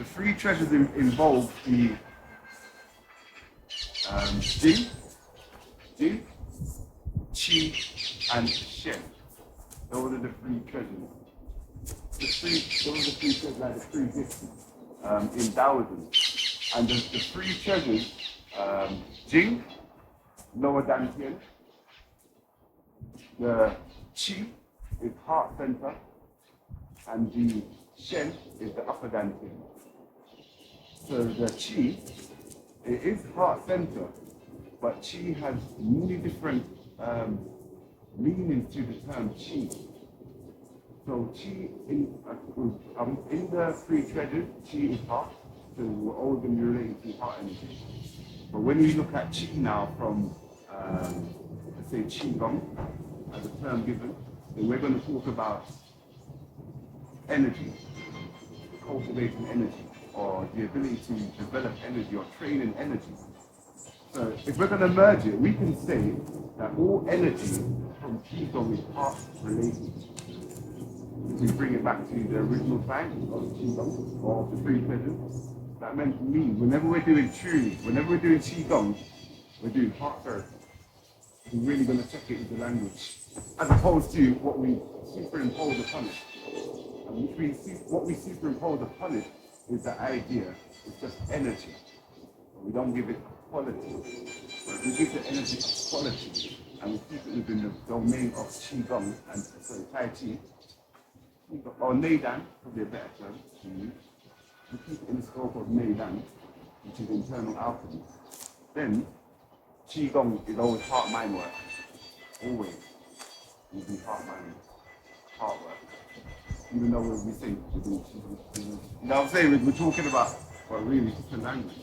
the three treasures involve the Jing, Jing, Qi, and Shen. Those are the three treasures. Those are the three treasures, like the three gifts in Taoism. And the three treasures, Jing, lower dantian, the Qi is heart center, and the Shen is the upper dantian. So the Qi, it is heart center, but Qi has many different meanings to the term Qi. So Qi, in the three treasures, Qi is heart, so we're always going to be related to heart energy. But when we look at Qi now from, let's say Qigong, as a term given, then we're going to talk about energy, cultivating energy, or the ability to develop energy or train in energy. So if we're going to merge it, we can say that all energy from Qigong is heart related. If we bring it back to the original science of Qigong, or of the three treasures, that meant to me, whenever we're doing Qigong, we're doing heart therapy. We're really going to check it with the language, as opposed to what we superimpose upon it. And what we superimpose upon it is the idea, it's just energy. We don't give it quality. But we give the energy a quality, and we keep it within the domain of Qigong and Tai Chi, or Neidan, probably a better term to use. We keep it in the scope of Neidan, which is internal alchemy. Then Qigong is always heart-mind work. Always. We do heart-mind, heart work. Even though we think we're doing Qigong. You know what I'm saying? We're talking about, well, really different language.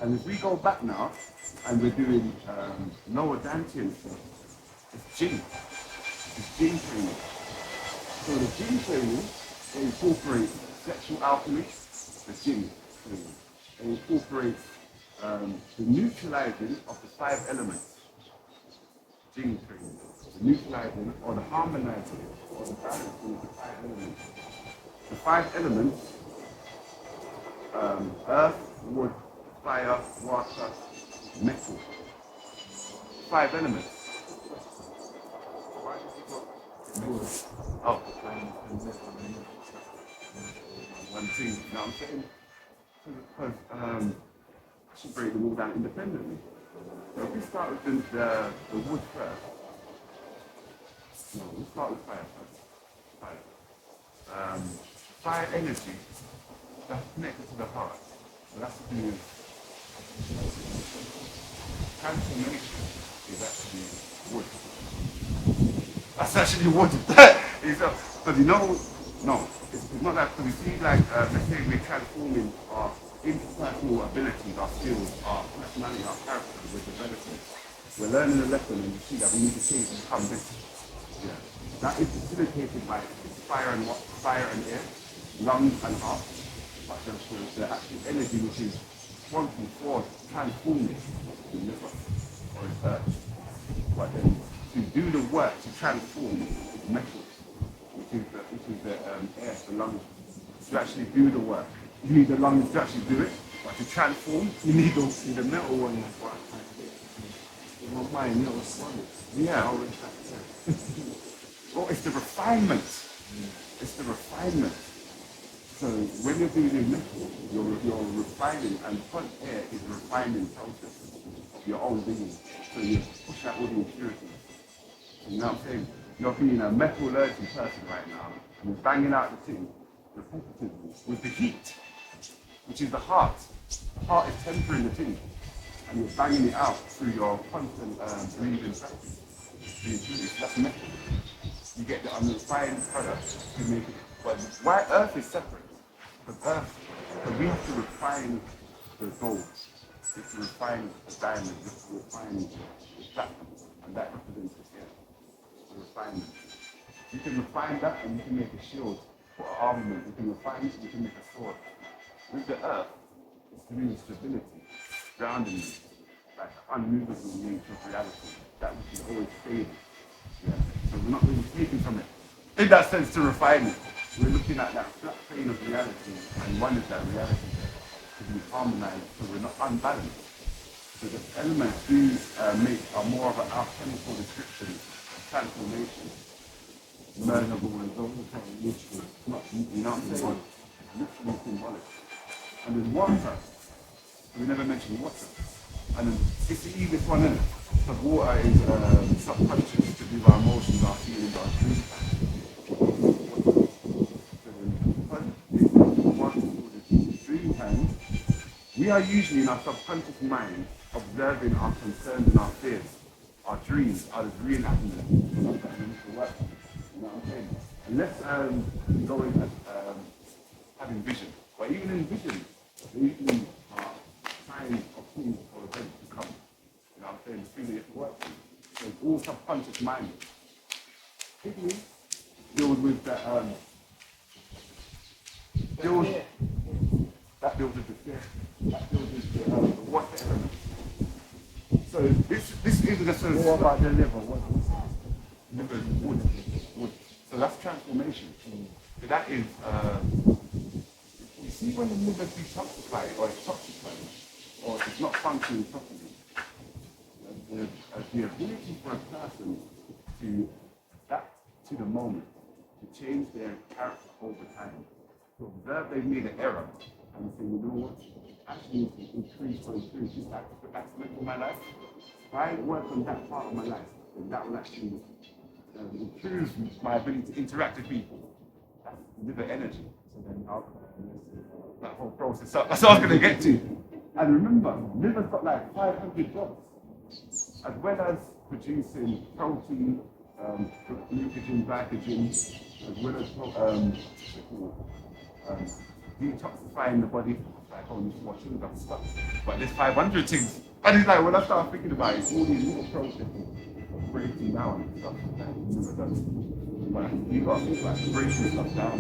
And if we go back now, and we're doing lower dantian stuff, it's Jing. It's Jing training. So the Jing training, they incorporate sexual alchemy, the Jing training. They incorporate the neutralizing of the 5 elements. Jing training. The neutralizing or the harmonizing or the balancing of the 5 elements. The 5 elements, earth, wood, fire, water, metal. 5 elements. Wood. Oh, one thing, you know what I'm saying? Because I should break them all down independently. So if we start with the wood first. No, we'll start with fire first. Fire. Fire energy, that's connected to the heart. So that's to do with transformation is actually wood. That's actually wood. Because you know, no, it's not that, because we see like, let's say we're transforming our interpersonal abilities, our skills, our personality, our character, we're developing. We're learning a lesson and we see that we need to change to become this. Yeah. That is facilitated by fire and air, lungs and heart. But the actual energy which is responsible for transforming the liver or the earth. But then to do the work to transform metals, which is the air, the lungs, to actually do the work. You need the lungs to actually do it, but to transform, you need the metal one. In my mind, you know, it's solid. Yeah. Well, it's the refinement. It's the refinement. So when you're doing your metal, you're refining, and front air is a refining process of your own being. So you push out all the impurities. You know what I'm saying? You're being a metallurgy person right now, and you're banging out the thing repetitively with the heat, which is the heart. The heart is tempering the thing, and you're banging it out through your constant breathing practice. That's metal. You get the unrefined product to make it. But why Earth is separate? Because Earth, we have to refine the gold. We have to refine the diamond. We have to refine the platinum, and that represents the air. The refinement. You can refine that, and you can make a shield for an armament. You can refine it, you can make a sword. With the Earth, it's to do with stability, grounding, like unmovable nature of reality, that which is always stable. Yeah. So we're not really taking from it. In that sense, to refine it. we're looking at that flat plane of reality, and one is that reality to be harmonized so we're not unbalanced. So the elements do make are more of an alchemical description of transformation. Mergable and literal, not, you know what I'm saying? Literally symbolic. And then water, we never mentioned water. And then it's the easiest one, isn't it? Because water is subconscious to do our emotions, our feelings, our dreams. So because it's one called the dream time, we are usually in our subconscious mind observing our concerns and our fears. Our dreams are just reenacting them. You know what I'm saying? Unless we go in having vision. But even in vision, they usually are signs of things or events to come. You know what I'm saying? The thing that you have to work with. So it's all subconscious mind. Kidney deals with that deals that deals with the fear, that deals with the water element. So this isn't a sort of What about the liver? liver wood. So that's transformation. So that is you see when the liver detoxifies or it's toxified or it's not functioning properly, the ability for a person to adapt to the moment, to change their character over time, to observe they've made an error and say, you know what, actually need to increase this aspect of my life. If I work on that part of my life, then that will actually improve my ability to interact with people. That's liver energy. So then that whole process. So that's what I was going to get to. And remember, liver's got like 500 jobs, as well as producing protein, glucogen, glycogen, as well as detoxifying the body, like all these more things and stuff. But there's 500 things. And it's like, when I started thinking about it, it's all these little processes of breaking down and stuff that liver does. But you got to think like breaking stuff down.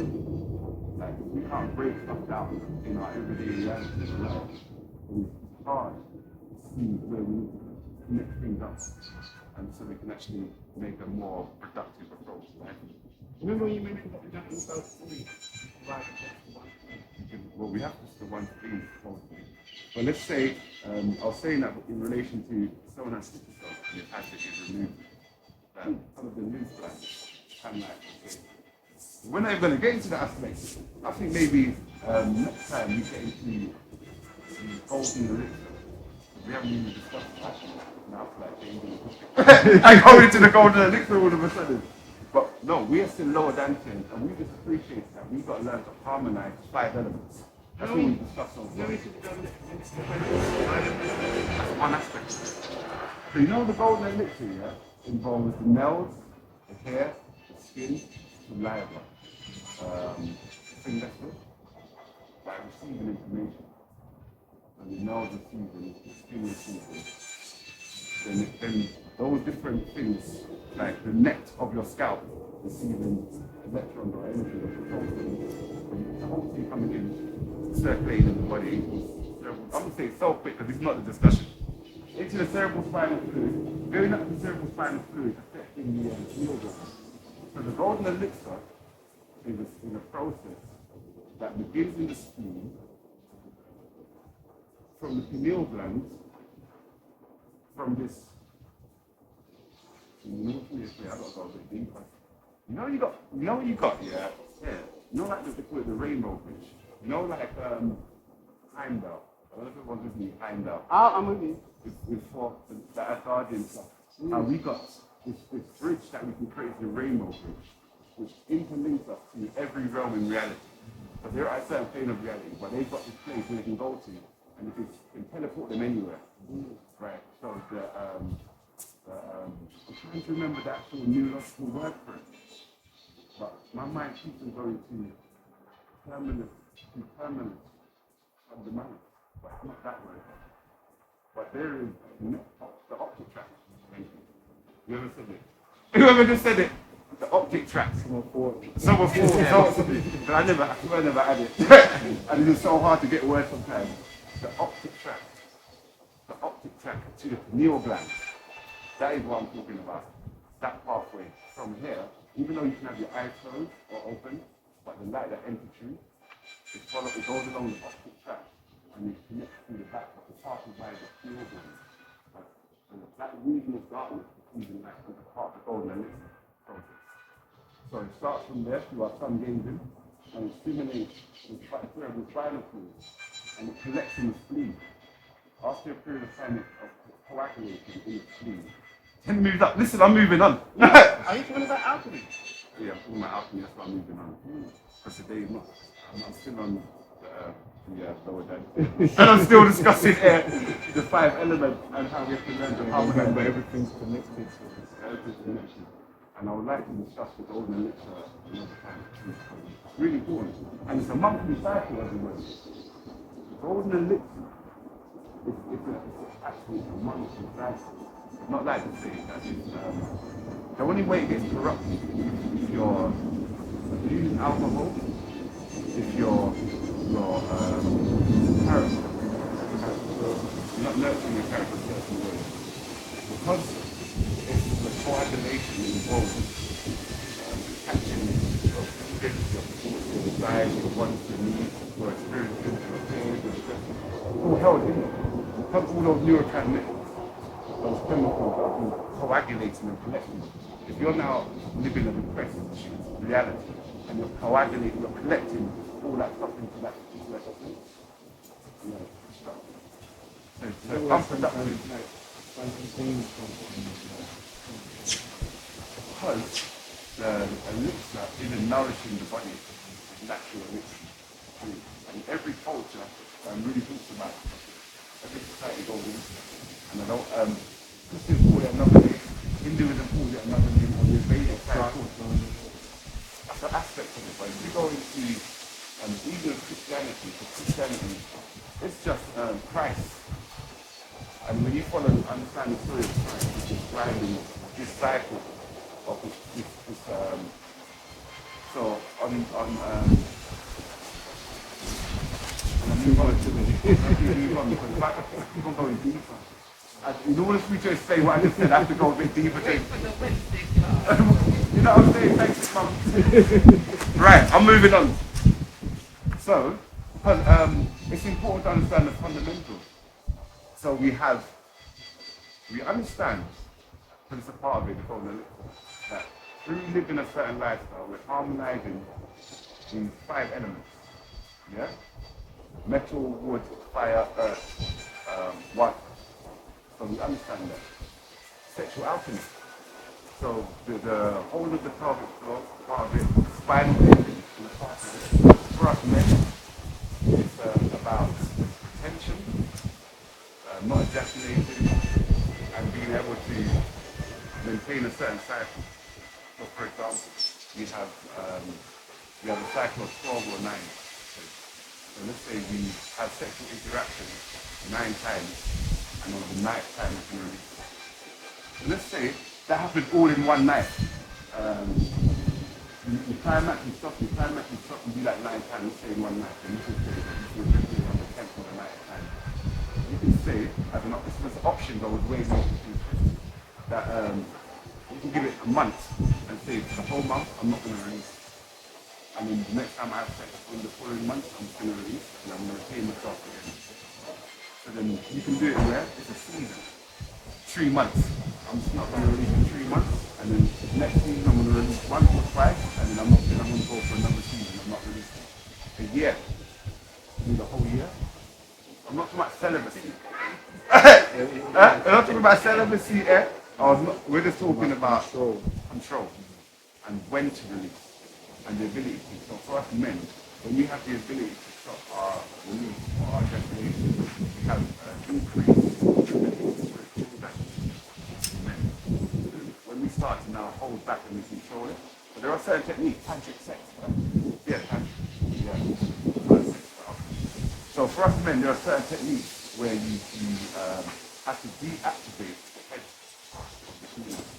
Like, we can't break stuff down in our everyday reality of life. It's hard to see where we need to connect things up, and so we can actually make a more productive approach. Right? Remember when you mentioned that we don't yourself fully right? Well, we have just the one thing. But let's say, I was saying that in relation to someone has sickle cell, and they've had to get removed. Some of the lymph glands, kind of like, okay. We're not even going to get into that aspect. I think maybe next time we get into the golden elixir. We haven't even discussed that. Now I feel like I go into the golden elixir all of a sudden. But no, we are still lower than 10, and we just appreciate that we've got to learn to harmonize 5 elements. That's what we discussed on That's one aspect. So you know the golden elixir, yeah? Involves the nails, the hair, the skin, the saliva. Thing that's it. By receiving information. And the nails receiving, the skin receiving. Then those different things, like the net of your scalp, receiving electrons or energy from the whole thing coming in, circulating in the body. I'm going to say it so quick because it's not the discussion. Into the cerebral spinal fluid, going up to the cerebral spinal fluid, affecting the pineal gland. So the golden elixir is a process that begins in the spleen from the pineal gland, from this. I don't go a bit deeper. You know you got, yeah. You know like they call it the rainbow bridge. You know like Heimdall. I don't know if everyone's with me, Heimdall. I'm with you. With for the Asgardian stuff. And we got this bridge that we can create the rainbow bridge, which interlinks us to every realm in reality. But they're at a certain plane of reality, but they've got this place where they can go to, and it can teleport them anywhere. Right. So I'm trying to remember the actual neurological word for it. But my mind keeps on going to permanent of the mind. But it's not that word. But there is the optic tract. Whoever said it? Whoever just said it? The optic tract. Someone thought. But I never had it. And it's so hard to get words sometimes. The optic tract. The optic tract to the pineal gland. That is what I'm talking about. That pathway from here, even though you can have your eyes closed or open, but the light that enters through, it goes along the optic track and it connects through the back of the passing by the field organ. And that region of darkness is even like the part of the golden elixir process. So it starts from there through our sun gazing and it stimulates the cerebral spinal fluid and it collects in the spleen. After a period of time of coagulating in the spleen. 10 moves up. Listen, I'm moving on. Are you talking about alchemy? Yeah, I'm talking about alchemy, that's why I'm moving on. Because today I'm still on the lower deck. And I'm still discussing the 5 elements and how we have to learn to harmonize. Remember, everything's connected. Everything's connected. And I would like to discuss the golden elixir another time. It's really important. And it's a monthly cycle, everyone. The golden elixir it's actually a monthly cycle. Not like to say that it's the only way it gets corrupted if you're using alcohol, if your character, you're not nurturing your character in certain ways. Because it's the coagulation involved, catching your feelings, your thoughts, your desires, your wants, your needs, your experiences, your pain, your stress, it's all held in it. Because all those neurotransmitters, those chemicals that have been coagulating and collecting. If you're now living a depressed reality and you're coagulating, you're collecting all that stuff into that particular essence, so unproductive. Because the elixir isn't nourishing the body, it's natural elixir. And every culture really thinks about it. Every society goes in. And I don't, Christians call it another name, Hinduism calls it another name, or the Vedic side calls it. That's an aspect of it, but if you go into even Christianity, it's just Christ. And when you understand the story of Christ, he's describing this cycle of this so on and I move on to because if I keep on going deeper. In order for me to explain what I just said, I have to go a bit deeper. You know what I'm saying? Thanks, Mum. Right, I'm moving on. So, it's important to understand the fundamentals. So we understand, because it's a part of it, the golden elixir, that through living a certain lifestyle, we're harmonizing these 5 elements. Yeah? Metal, wood, fire, earth, water. So we understand that. Sexual alchemy. So the whole of the pelvic floor, part of it, spinal engine, for us men, it's about tension, not ejaculating, and being able to maintain a certain cycle. So for example, we have a cycle of 12 or 9. So let's say we have sexual interaction 9 times. And on the night time we can release it. So let's say that happened all in one night. You climax and stop, you do that 9 times, let's say in one night. And you can say you can do it on the 10th of the night time. You can say, as an option that was way more confused, that you can give it a month and say for the whole month I'm not going to release. And then the next time I have sex in the following month I'm just going to release and I'm going to retain myself again. So then you can do it where it's a season. 3 months. I'm just not going to release in 3 months, and then next season I'm going to release once or twice, and then I'm going to go for another season. I'm not releasing. A year. Do the whole year. I'm not talking about celibacy. I'm not talking about celibacy. We're just talking about control and when to release and the ability to. So for us men, when we have the ability to stop our release or our ejaculation, we have increased men. When we start to now hold back and we control it, but there are certain techniques, tantric sex, right? Yeah, tantric. Yeah. So for us men, there are certain techniques where you have to deactivate the head of the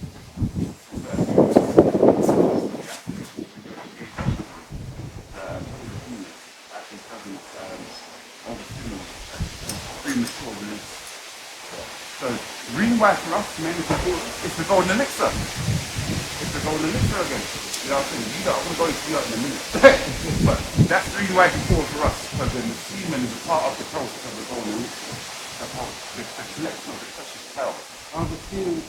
So the reason why for us men is important, it's the golden elixir. It's the golden elixir again. You know what I'm saying? You know, I'm going to go into that in a minute. But that's the reason why it's important for us, because then the semen is a part of the process of the bone and the collection of the precious power. I'm just feeling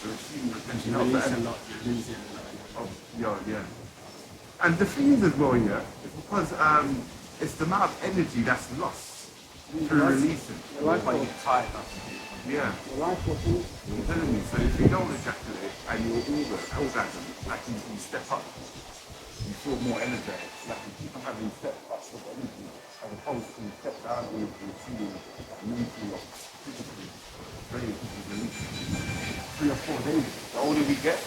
The semen retention you of the release a energy. lot, you lose it a lot. Oh, yeah. And the thing is as well, yeah, is because it's the amount of energy that's lost through releasing. Your life will get tired up. Yeah. Your life will finish. You're telling me, so if you don't ejaculate and you're orgasm, like you step up, you feel more energized. Like you keep on having step ups of energy as opposed to step down with receiving mentally or physically very release. 3 or 4 days. The older we get,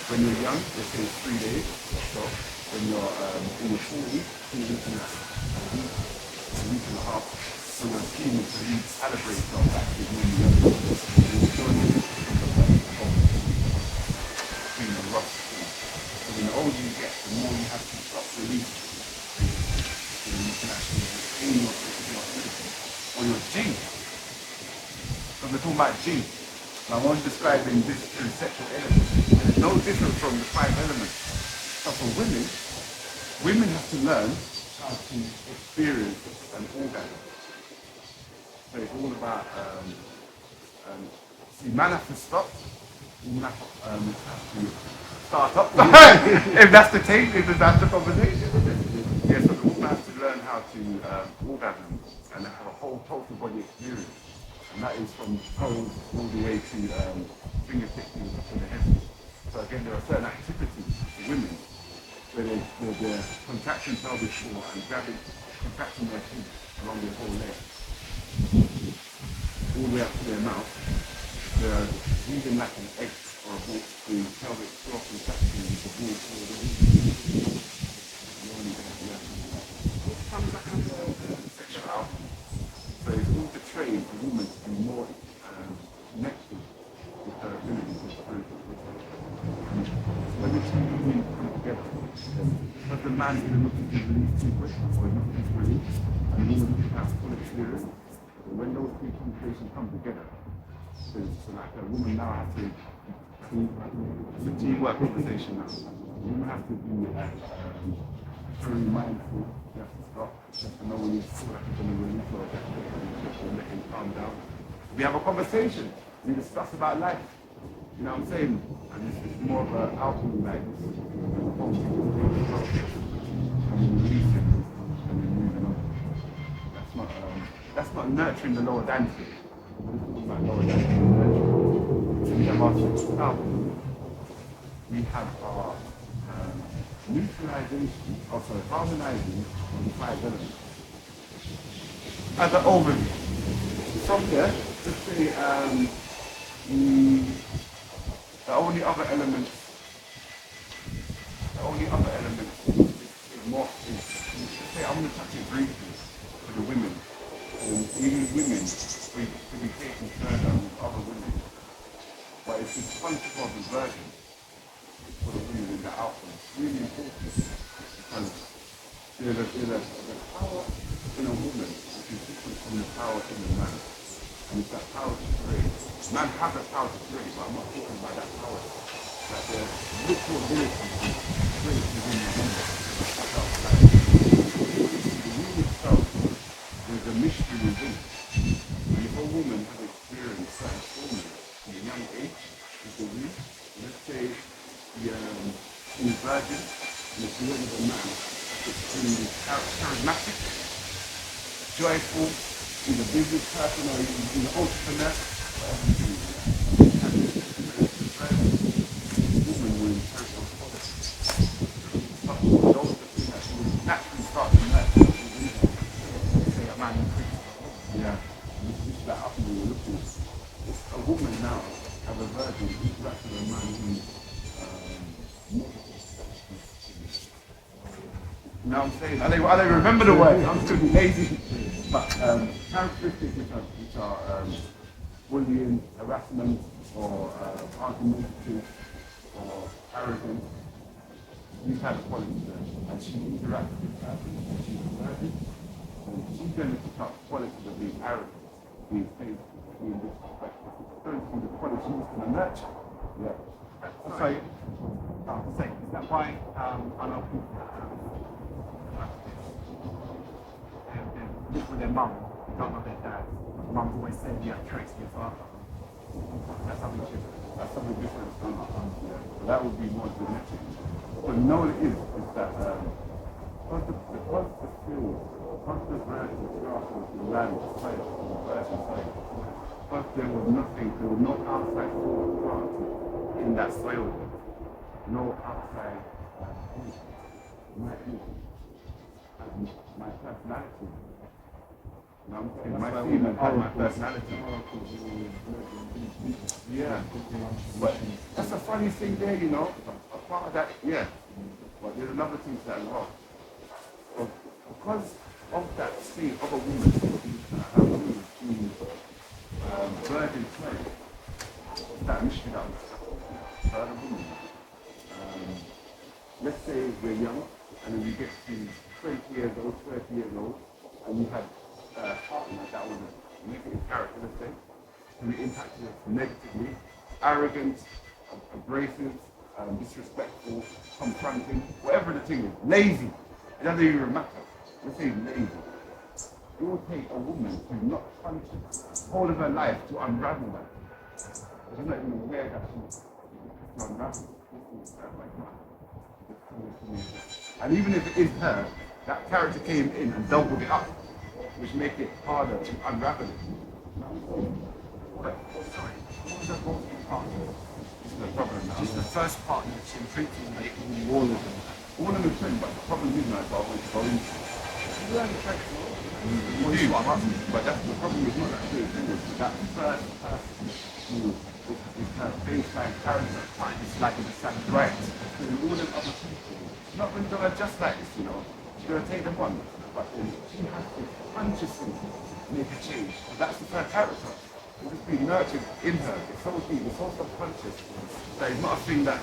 when you're young, they say it's 3 days or so. When you're in your 40s, 2 weeks and a week and a half. So you're keen to recalibrate yourself back to when you're young. Between the rough. So the older you get, the more you have to stop releasing. So you can actually aim your energy or your G. Because we're talking about G. Now I'm only describing this through sexual elements. And it's no different from the 5 elements. So for women have to learn how to experience an orgasm. So it's all about, see, man have to stop, women have to start up. If that's the case, if that's the conversation, isn't it? Yeah, so the woman has to learn how to orgasm and have a whole total body experience. And that is from toes all the way to fingertips to the head. So again, there are certain activities for women where they're contracting pelvic floor and contracting their feet along their whole leg, all the way up to their mouth. They're breathing like an egg or a ball, the pelvic floor contraction with the ball for the sexual outcome. So it's all to train a woman to be more connected with her abilities and spiritual. When the two women come together, because the man is looking to release too quick or looking to release, and the woman looking to have full experience, when those two communications come together, so like a woman now has to, it's a teamwork conversation now. The woman has to be very mindful. You have to stop. You have to know when you feel like you're going to release or just to let him calm down. We have a conversation. We discuss about life. You know what I'm saying? And it's more of an outward like this. And we release it and we're moving on. That's not nurturing the lower dancer. We're talking about lower dancer and nurturing. So we have our sexual album. We have our neutralization, harmonizing of the 5 elements. As an overview. From there, let's say the only other element is more, let's say I'm going to touch it briefly for the women. And even women could be taken further with other women. But it's this concept of the virgin for the women in the outcome. It's really important because there's a power in a woman which is different from the power in a man. And it's that power to create. Man has that power to create, but I'm not talking about that power. That the literal ability to create within the woman. The womb itself, there's a mystery within it. And if a woman has experienced certain trauma from a young age with the womb, let's say she's virgin and it's the with a man that's extremely charismatic, joyful, he's a business person or he's an entrepreneur, whatever you do. Woman will inherit those qualities. Those are the things that she will naturally start to nurture. Say a man increases. Yeah. This is that up and we were looking at. It's a woman now, as a virgin, interacts with a man who's you know what I'm saying? I don't remember the word. I'm too lazy. But characteristics which are bullying, harassment, or argumentative, or arrogant, these type of qualities there. And she interacts with this person, and she's a virgin. And she's going to pick up qualities of being arrogant, being faithful, being disrespectful. It's going to be the qualities she's going to nurture. Yeah. So say, is that why I know people that they live with their mum, don't know their dad. Mum always said you have traits of your father. That's something different. That's something different. Yeah. So that would be more genetic. But no, it is that because the field, because the virgin grass was the land side, the virgin side, because there was nothing, there was no outside plant in that soil, no outside my personality. You know what I'm saying? My feeling and my personality. Yeah. But that's a funny thing there, you know. A part of that, yeah. But there's another thing to that as well. Because of that state of a woman being virgin slave, that mystery that was for other women. Let's say we're young and then we get to 20 years old, 30 years old, and we had a partner that was a negative character, let's say, and it impacted us negatively, arrogant, abrasive, disrespectful, confronting, whatever the thing is, lazy. It doesn't even matter. Let's say lazy. It will take a woman who's not conscious whole of her life to unravel that. She's not even aware that she's to unravel. And even if it is her, that character came in and doubled it up, which make it harder to unravel it. But, sorry, what was the most partner? This is the problem now. Just the first partner that she imprinted on you. All of them. All of them are true, but the problem is not about what it's going to. You learn the tricks, You do, but that's the problem is not that true. That first person who is her baseline character, it's like in the same right. So all them other people, not when they're just like this, you know, she's going to take them on, but then she has to consciously make a change. That's the third character. It's just being nurtured in her. It's so deep, it's so subconscious that it's not a thing that,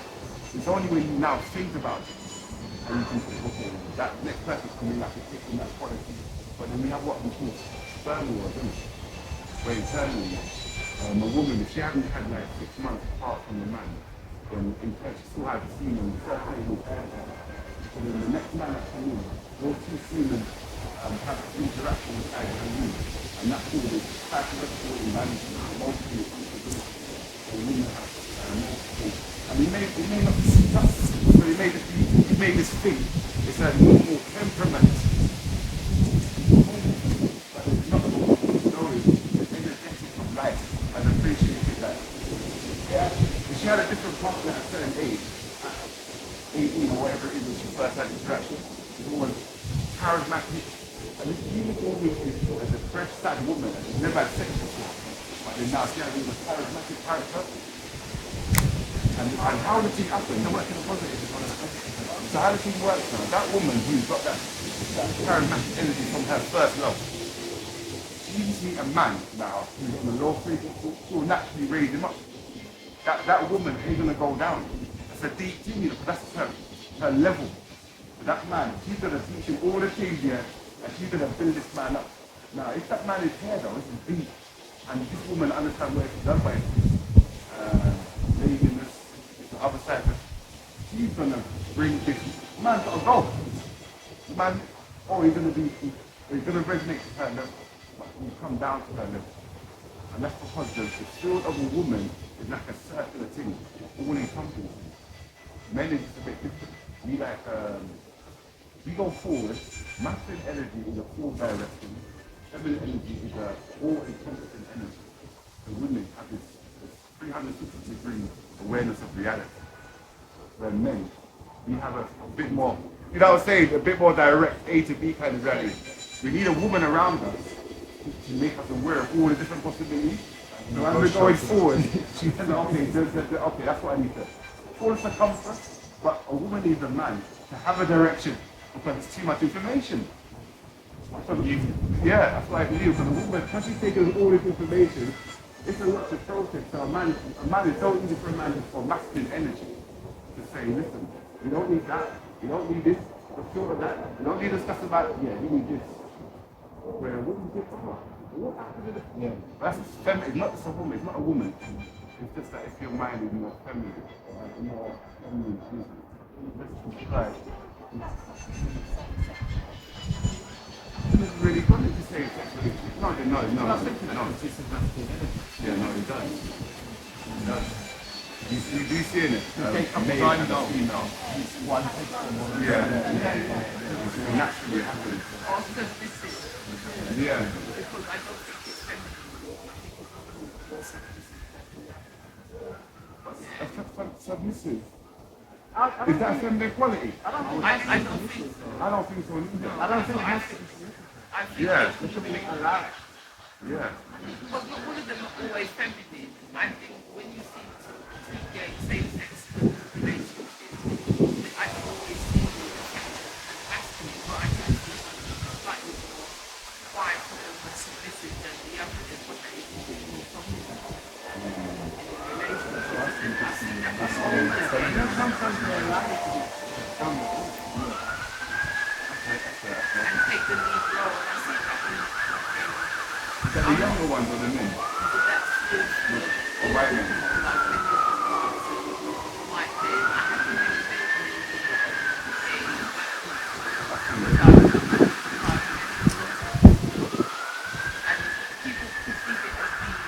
it's only when you now think about it and you can think, okay, that next person's coming like a tick in that quality. But then we have what we call sperm wars, isn't it? Where internally, a woman, if she hasn't had like 6 months apart from the man, then in fact she still has semen circulating with her. So then the next man that comes in, those two semen have interaction with her and and that's all this psychological management, multiple responsibility. So women have multiple, and it may not be tough, but it may just think it's a normal temperament. But it's not it's energetic from life and appreciated that. Yeah. If she had a different partner at a certain age, at 18 or whatever it is when she first had interaction, she's always charismatic. And this beautiful woman is a fresh, sad woman and she's never had sex before. But then now she has a charismatic character. And how the thing happens, they're working on positive is one of the things. So how the thing works now, that woman who's got that charismatic energy from her first love, she meet a man now who's on the low frequency, she will naturally raise him up. That woman ain't gonna go down. That's a deep thing, you know, because that's her level. So that man, she's gonna teach him all the things here, and she's gonna build this man up. Now, if that man is here though, this is deep, and this woman understands where she's done by laziness, the other side, she's gonna bring this man gotta go. The man, he's gonna resonate to her level, but he'll come down to her level. And that's because the field of a woman is like a circular thing, all encompassing. Men is just a bit different. We go forward, masculine energy is a forward direction, feminine energy is a all-encompassing energy. The women have this 360-degree awareness of reality. Where men, we have a bit more, you know what I'm saying, a bit more direct A to B kind of reality. We need a woman around us to make us aware of all the different possibilities. So as we're going forward, she says, okay, that's what I need to. Full circumference, but a woman needs a man to have a direction because it's too much information. Yeah, that's why I believe. Because a woman, because she's taking all this information, it's a lot to process. So a man is so easy for a man for masculine energy to say, listen, you don't need that, you don't need this, you don't need to discuss about it, yeah, you need this. where women get what happened to the Yeah. that's feminine, it's not just a woman, it's not a woman. It's just that if your mind is more feminine, more feminine, let's describe. It's really good to say sexually. No, no, no, no. I think that this is masculine energy. Yeah, no, it does. It does. You do see in it. Take up male time and though. female. It's one takes on one. Yeah. It naturally happens. Also, this is Yeah. because I don't think it's feminine. Submissive. I Is don't that think, feminine quality? I don't think I don't think so. I don't think so either. I don't think I that's think, I think Yeah. it should be allowed. Yeah. but all of them are always feminine. I think when you see two gay same-sex relationships, I always see masculine, but I can see slightly more quiet and submissive than the other is what they Sometimes they're allowed to be done. and take the lead role. And I see that Is that the younger ones or the men? that's with Or white men? white men. I haven't really and people perceive it as being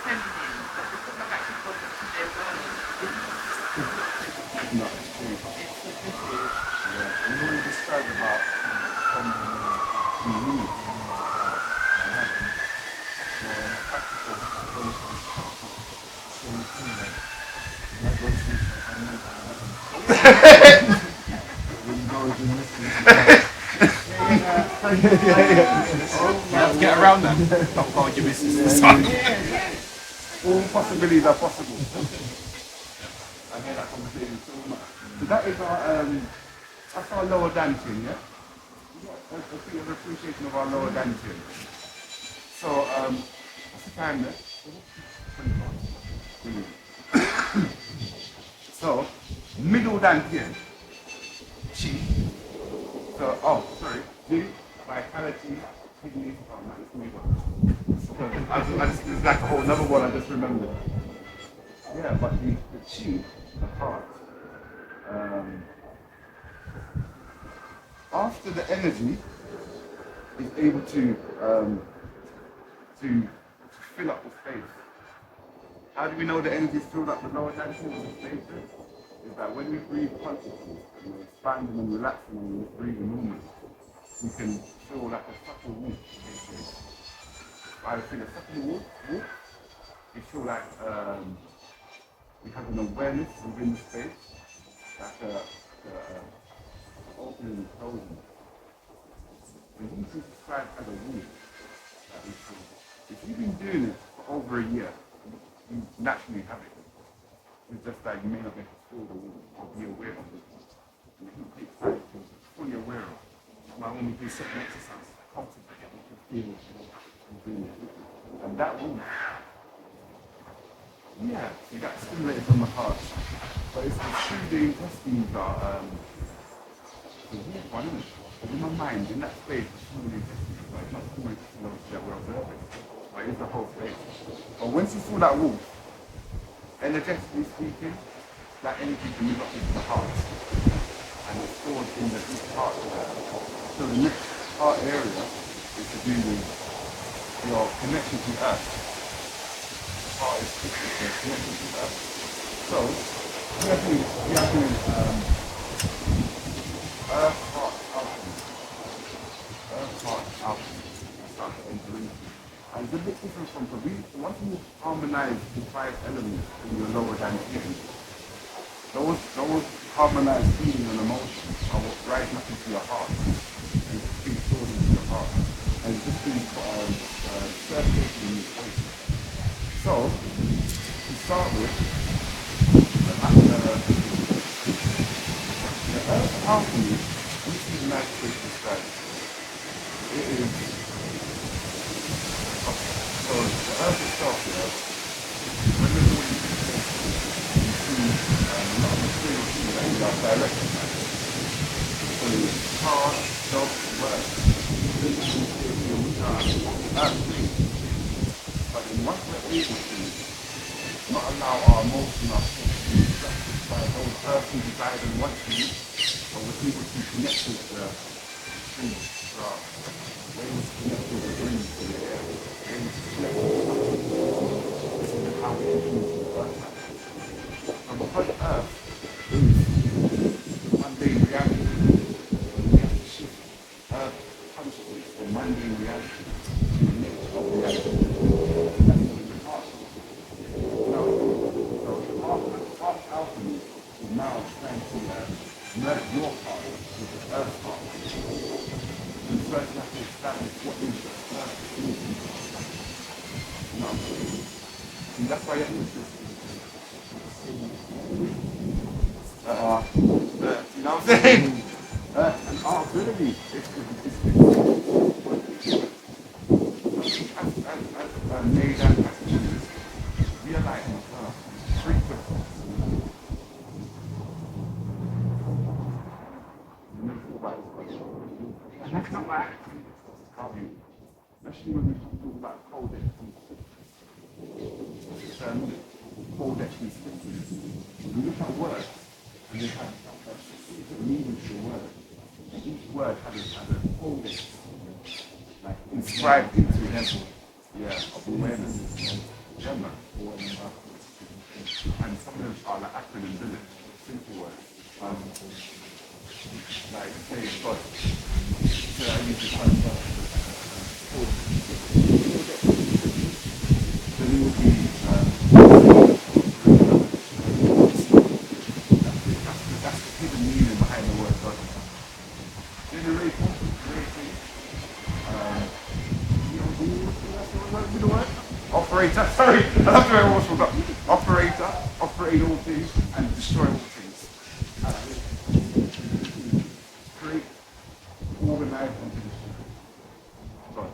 feminine, but because I've actually gone into their world, No. And what you described about practical You have to get around that. Don't go on your business. All possibilities are possible. I hear that conversation so much. So that is that's our lower dantian, yeah? A bit of appreciation of our lower dantian. So, what's the time there? 20 Brilliant. So, middle dantian. Chi. So, sorry. G, vitality, kidney, let's move on. I just, it's like a whole another one I just remembered. Yeah, but the chi, the heart, after the energy is able to fill up the space. How do we know the energy is filled up the lower dantian with the spaces? Is that when we breathe consciously, and we're expanding and relaxing and we're breathing normally, we can feel like a subtle warmth. I would feel a subtle warmth. You feel like we have an awareness within the space, like opening and closing. And you can describe as a warmth that we feel. If you've been doing it for over a year, you naturally have it. It's just that you may not get to feel the warmth or be aware of it. And it takes time to be fully aware of. Like when we do certain exercises, cultivate it, we can feel it. And that warmth, yeah, see, that's stimulated from the heart. But it's through the intestines are the weird one, isn't it? Because in my mind, in that space, it's through the intestines, but it's not through the intestines that we're observing. But it's the whole space. But once you feel that warmth, energetically speaking, that energy can move up into the heart. And it's stored in the deep heart area. So the next heart area is to do with your connection to earth. Heart is the connection to earth. So we are doing earth, heart, alchemy. Earth, heart, alchemy. Start to enter into. And it's a bit different from, once you harmonize the 5 elements in your lower dantian, those harmonized feelings and emotions are what rise up into your heart. And it's being stored into your heart. And it's just being circulated in your space. So, to start with, the earth alchemy, this is the nice way to describe it. It is, so the earth itself, when we're doing not material things that we are directed by. So hard, self-work, higher than what you, but we're able to connect with the trees throughout. We're able to connect with the breeze to the air. We're able to connect with the sun. This is how we influence the earth. And because earth is mundane reality, we have to shift earth consciousness from mundane reality to the nature of reality. That's what the heart is. Now, so heart alchemy is now trying to merge your heart with the earth heart. And first you have to establish what is the earth energy. You know what I'm saying? And that's why you're interested. You know what I'm saying? And our ability is as made and as humans, realizing frequency. You never thought about this question. And that's not right. How you, especially when we talk about codex and codex and systems. When we look at words, and they have a specific meaning to a word, and each word has a codex, like inscribed into it, of awareness. Yeah, man. And some of them are like acronym village, simple words. Like say God. So I use the word God. Then it will be that's the hidden meaning behind the word God. Generation, the word? Operator, sorry, that's where I almost forgot. Operator, operate all things and destroy all things. Create, organize, and distribute. God.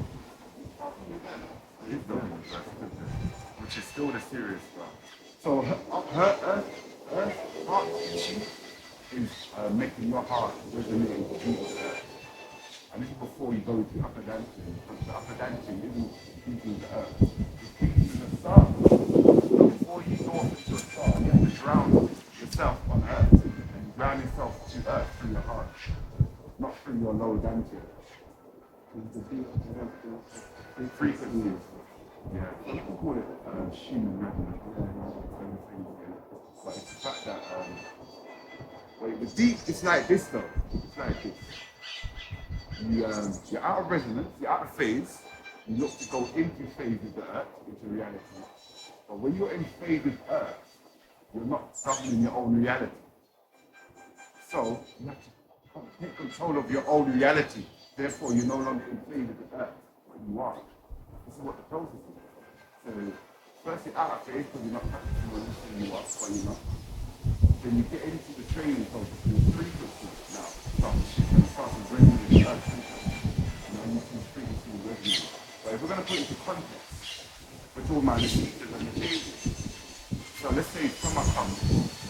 Which is still the serious stuff. So her heart teaching is making your heart resonate with the earth. And this is before you go to upper dancing, because the upper dancing isn't speaking to earth, it's speaking to the star. So before you go up into a star, you have to ground yourself on earth, and ground yourself to earth through your heart, not through your lower dancing. Frequencies. Yeah, some people call it human resonance. But it's the fact that, wait, the deep, it's like this though. It's like this. You're out of resonance, you're out of phase, you look to go into phase with the earth, into reality. But when you're in phase with earth, you're not governing your own reality. So you have to take control of your own reality. Therefore, you're no longer in phase with the earth, but you are. This is what the process is. So first you're out of phase because you're not practicing what you say you are, but you're not. Then you get into the training process, and the frequency now starts shifting, starts bringing the earth frequency. You know, you can frequency and resonance. But if we're going to put it into context, we're talking about the seasons and the changes. So let's say summer comes,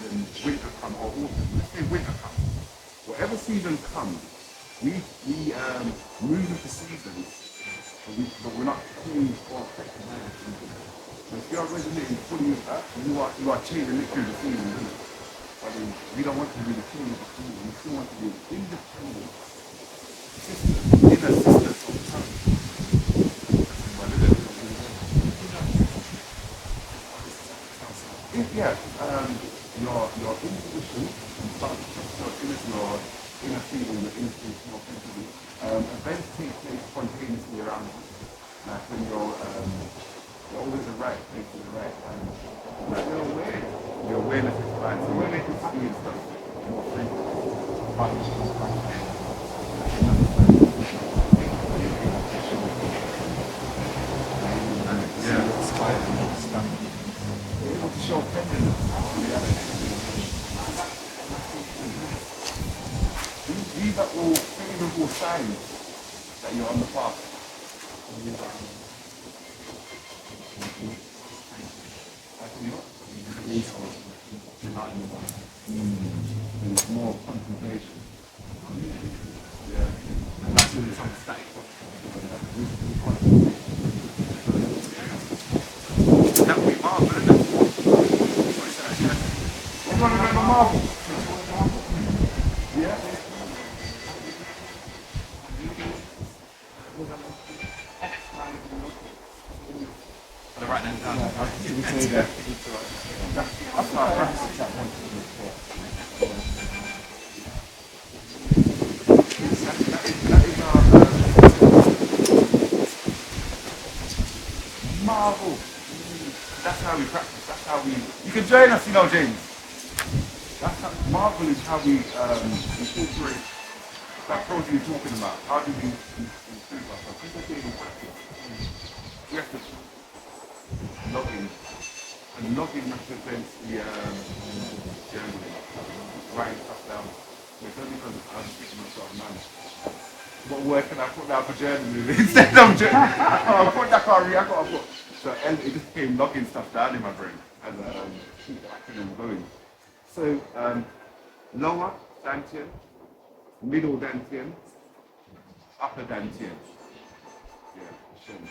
then winter comes, or autumn. Let's say winter comes. Whatever season comes, we move into seasons, but we're not changed or affected by the season. So if you are resonating fully with earth, you are changing it through the seasons, isn't it? I mean, we don't want to be the king of the season. We still want to be independent sisters, inner sisters of time. Your intuition, your inner feeling, your instinct, your authenticity, events take place spontaneously around you. Like when you're always the right place at the right time. Like you're aware. Your awareness is fine. So awareness is seeing stuff more frequently. Able to show tenderness to reality. These are all favorable signs that you're on the path. And it's more concentration. Yeah. And that's in some state. That would be Marvel, isn't it? You want to remember Marvel? Gotta write them down. That is our marvel. That's how we practice. That's how we. You can join us, James. That's how, marvel is how we incorporate that process you're talking about. How do we improve ourselves? This is daily practice. We have to log in. And login represents the journaling, writing stuff down. It's only because I'm speaking myself, man. What word can I put down for journaling instead of journaling? I put that car, I got to put. So it just came logging stuff down in my brain and keep the acronym going. So lower dantian, middle dantian, upper dantian. Yeah, shin.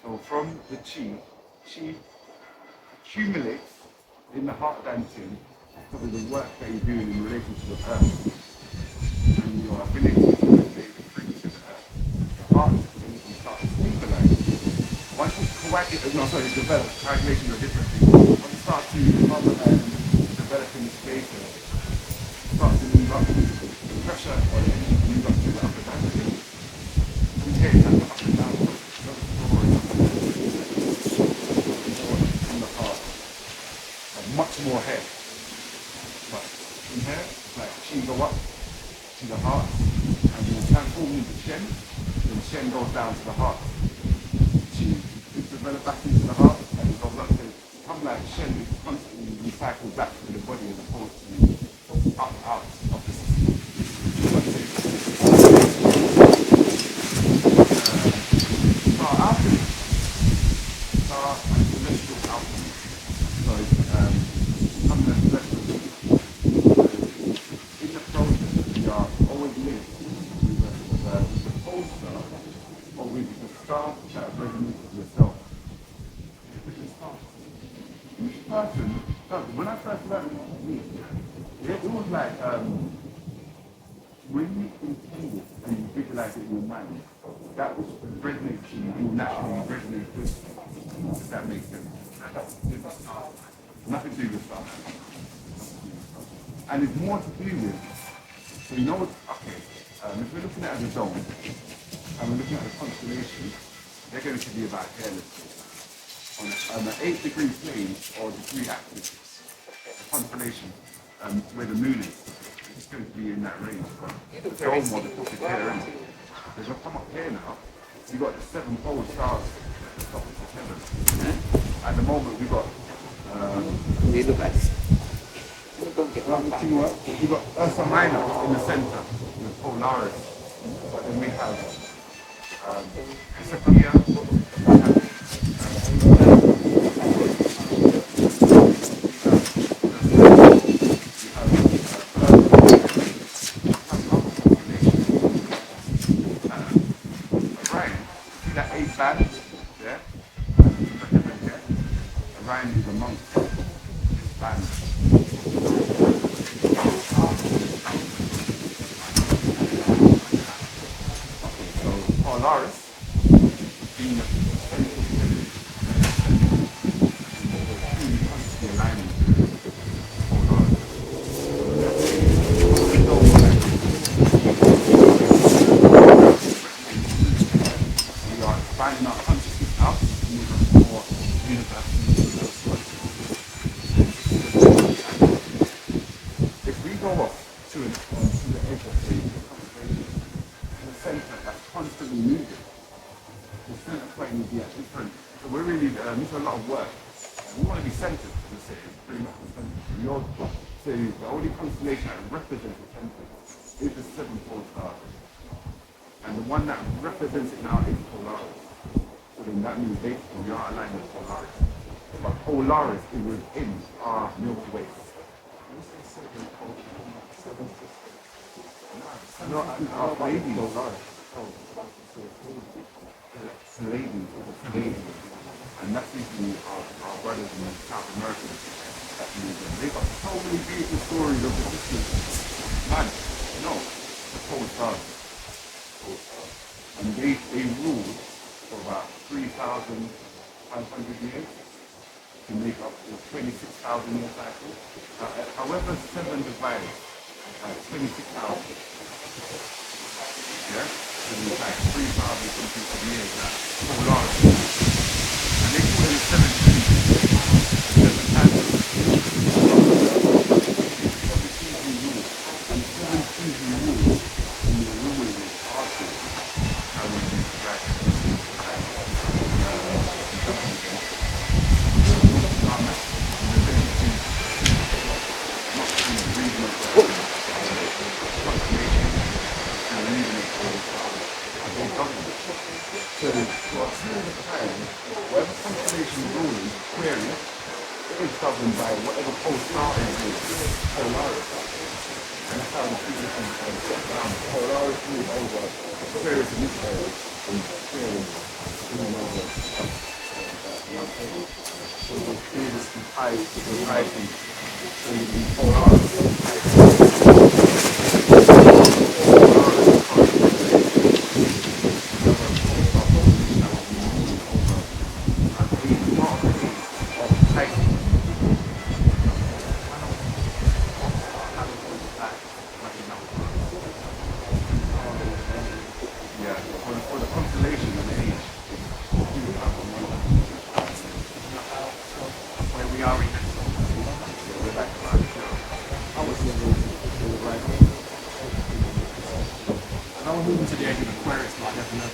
So from the chi accumulates in the heart dantian because of the work that you're doing in relation to the earth and your ability to relate the frequency of the earth. The heart energy starts to stabilize. Once it develops, coagulation or different things. Once it starts to develop in the space, it starts to move up. The pressure or the energy moves up to the upper dantian. We take that up and down. Much more head. But in here, it's like chi go up to the heart and will transform into Shen, then Shen goes down to the heart. Chi is developed back into the heart and it goes up to come like Shen is constantly recycled back to the body as opposed to out of the system. Star alchemy. Star and celestial alchemy. So in the process, we are always linked with the pole star or with the star that resonates with yourself. Each person, when I first learned me, it was like when you intend it and you visualize it in your mind, that which resonates to you will naturally resonate with you. If that makes sense. Nothing to do with stuff. And it's more to do with, so if we're looking at the zone, and we're looking at the constellation, they're going to be about carelessness. On the 8-degree plane, or degree axis, the constellation, where the moon is, it's going to be in that range. The dome or the focus here, and if you come up here now, you've got the 7 pole stars at the top of the heaven. At the moment, we've got They look like this. We're going to get one back. we've got Ursa Minor in the center with Polaris. But then we have Cassiopeia, we Orion. See that 8 band there? Orion is amongst this band. So Polaris, Venus, alignment Polaris. We are expanding our consciousness out to move us more universal. If we go off to the edge of the center that's constantly moving, the center point will be at different. So we're really, this is a lot of work. We want to be centered, let's say, pretty much the center. So the only constellation that represents the center is the 7 pole star. And the one that represents it now is Polaris. So then that means basically we are aligned with Polaris. But Polaris is within our Milky Way. No, our lady. Lady. And that's usually our brothers in South America that use them. They got so many beautiful stories of the history. Man, no, the pole stars. and they ruled for about 3,500 years to make up the 26,000 year cycle. However, 7 divides 26,000. Yeah? So it's like 3,000 something of years that Polaris. And they call it the 7 seasons. The 7 times. Season rule. And 7 season rule in the ruling is artists. How we do right. So, for a period of time, whatever constellation ruling, Aquarius, it is governed by whatever pole star it is, Polaris. And that's how the season set down. Polaris rules over Aquarius in this area, and Aquarius ruling over so the previous ties to the rising, so the Polaris. Yeah, for the constellation and the age. Where we are in that. We're back to life. And I was moving to the edge of Aquarius, but I never know. I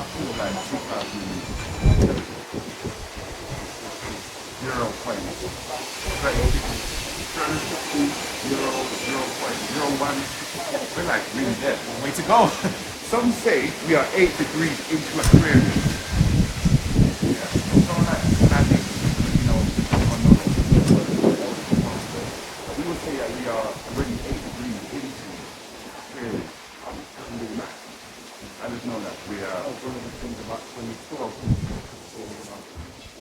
feel like 0.0.0.01. We're like really dead. Way to go. Some say we are 8 degrees into Aquarius. Yeah. So like, I think, you know, we would say that we are already 8 degrees into Aquarius. Doesn't really matter. I just know that we are. One of the things about 2012.